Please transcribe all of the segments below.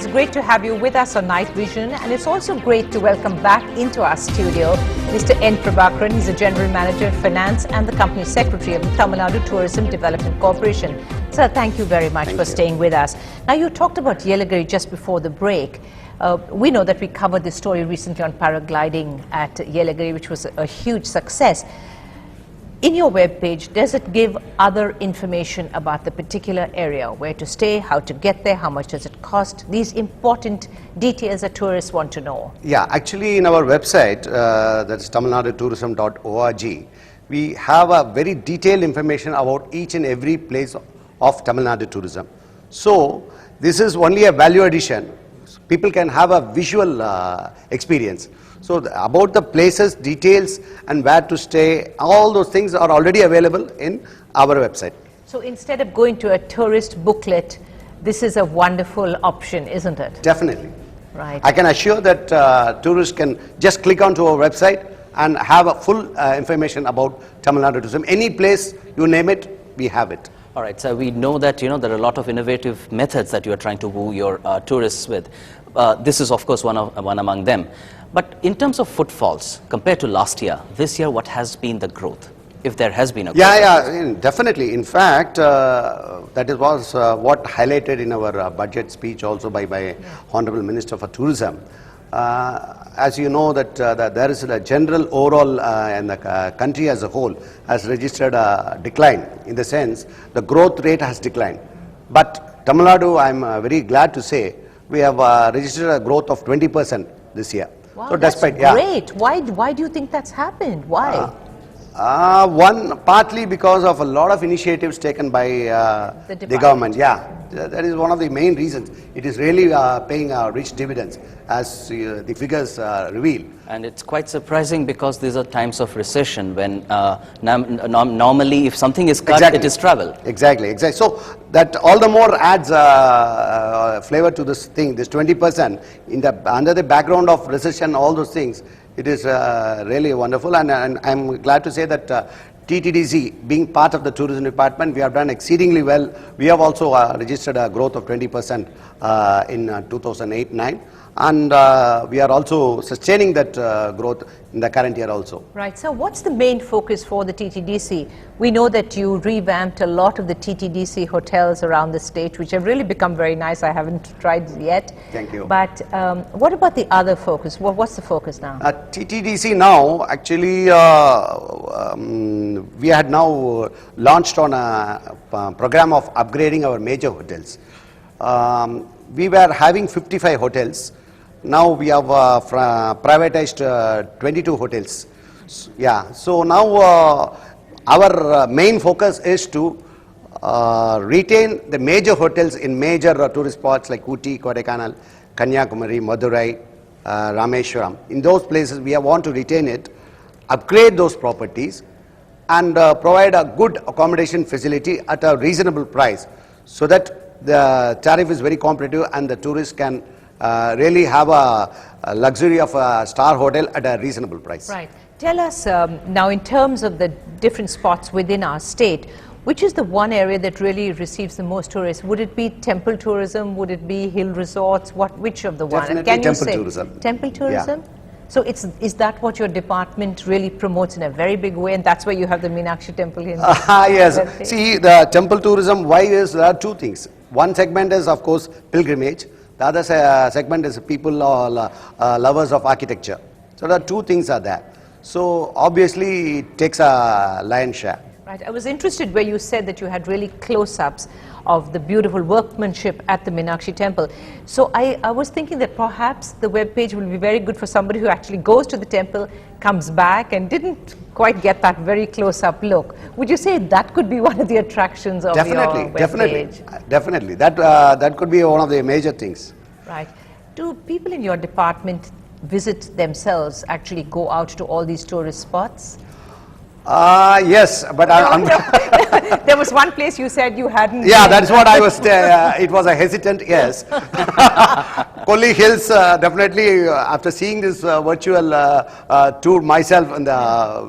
great to have you with us on Night Vision, and it's also great to welcome back into our studio Mr. N. Prabhakaran. He's the General Manager of Finance and the Company Secretary of the Tamil Nadu Tourism Development Corporation. Sir, thank you very much for staying with us. Now, you talked about Yelagiri just before the break. We know that we covered this story recently on paragliding at Yelagiri, which was a huge success. In your webpage, does it give other information about the particular area, where to stay, how to get there, how much does it cost, these important details that tourists want to know? Yeah, actually in our website, that's tamilnadutourism.org, we have a very detailed information about each and every place of Tamil Nadu tourism. So this is only a value addition. People can have a visual experience. So about the places, details and where to stay, all those things are already available in our website. So instead of going to a tourist booklet, this is a wonderful option, isn't it? Definitely. Right. I can assure that tourists can just click onto our website and have a full information about Tamil Nadu tourism. Any place, you name it, we have it. All right, so we know that there are a lot of innovative methods that you are trying to woo your tourists with. This is of course one among them. But in terms of footfalls, compared to last year, this year what has been the growth, if there has been a growth? Yeah, definitely. In fact, that was what highlighted in our budget speech also by Honorable Minister for Tourism. As you know that there is a general overall and the country as a whole has registered a decline, in the sense the growth rate has declined. But Tamil Nadu, I'm very glad to say, we have registered a growth of 20% this year. Wow, so that's great. Why do you think that's happened? Why? One, partly because of a lot of initiatives taken by the government. Yeah, that is one of the main reasons. It is really paying rich dividends, as the figures reveal. And it's quite surprising because these are times of recession when normally if something is cut, it is travel. Exactly. So that all the more adds flavor to this thing, this 20%. Under the background of recession, all those things, it is really wonderful, and I'm glad to say that TTDC, being part of the tourism department, we have done exceedingly well. We have also registered a growth of 20% in 2008-09, and we are also sustaining that growth in the current year also. Right. So what's the main focus for the TTDC? We know that you revamped a lot of the TTDC hotels around the state, which have really become very nice. I haven't tried yet. Thank you. But what about the other focus? What's the focus now? TTDC now, actually, we had now launched on a program of upgrading our major hotels. We were having 55 hotels. Now we have privatized 22 hotels. Yeah, so now our main focus is to retain the major hotels in major tourist spots like Ooty, Kodaikanal, Kanyakumari, Madurai, Rameshwaram. In those places we want to retain it, upgrade those properties and provide a good accommodation facility at a reasonable price, so that the tariff is very competitive and the tourists can really have a luxury of a star hotel at a reasonable price. Right. Tell us now, in terms of the different spots within our state, which is the one area that really receives the most tourists? Would it be temple tourism? Would it be hill resorts? Which of the one? Definitely Can you temple say tourism. Temple tourism? Yeah. So is that what your department really promotes in a very big way, and that's why you have the Meenakshi temple here? Yes. See, the temple tourism, why is there are two things. One segment is, of course, pilgrimage. The other segment is people lovers of architecture. So the two things are there. So obviously it takes a lion's share. Right. I was interested where you said that you had really close-ups of the beautiful workmanship at the Meenakshi temple. So I was thinking that perhaps the web page will be very good for somebody who actually goes to the temple, comes back and didn't quite get that very close-up look. Would you say that could be one of the attractions of your web page? Definitely. That could be one of the major things. Right. Do people in your department visit themselves, actually go out to all these tourist spots? Yes, but there was one place you said you hadn't. Yeah, that's what I was. It was a hesitant yes. Kolli Hills, definitely. After seeing this virtual tour myself on the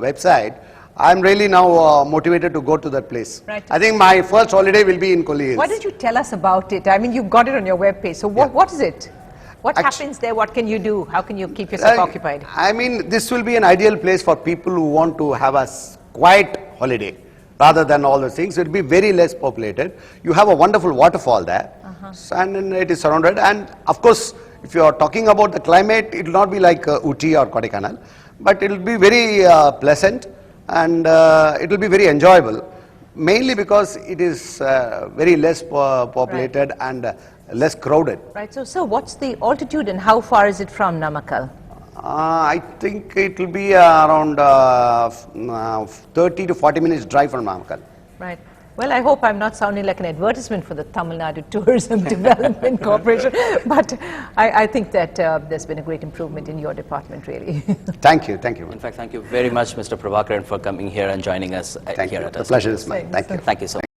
website, I'm really now motivated to go to that place. Right. I think my first holiday will be in Kolli Hills. Why don't you tell us about it? I mean, you've got it on your webpage. So what is it? What happens there? What can you do? How can you keep yourself occupied? I mean, this will be an ideal place for people who want to have a quiet holiday rather than all those things. It will be very less populated. You have a wonderful waterfall there, and then it is surrounded. And of course, if you are talking about the climate, it will not be like Ooty or Kodaikanal, but it will be very pleasant, and it will be very enjoyable. Mainly because it is very less populated and less crowded. Right. So, sir, what's the altitude and how far is it from Namakkal? I think it will be around 30 to 40 minutes drive from Namakkal. Right. Well, I hope I'm not sounding like an advertisement for the Tamil Nadu Tourism Development Corporation, but I think that there's been a great improvement in your department, really. Thank you, thank you. In fact, thank you very much, Mr. Prabhakaran, for coming here and joining us Thank here you. at The us. pleasure is mine. Thank you. Thank you so much.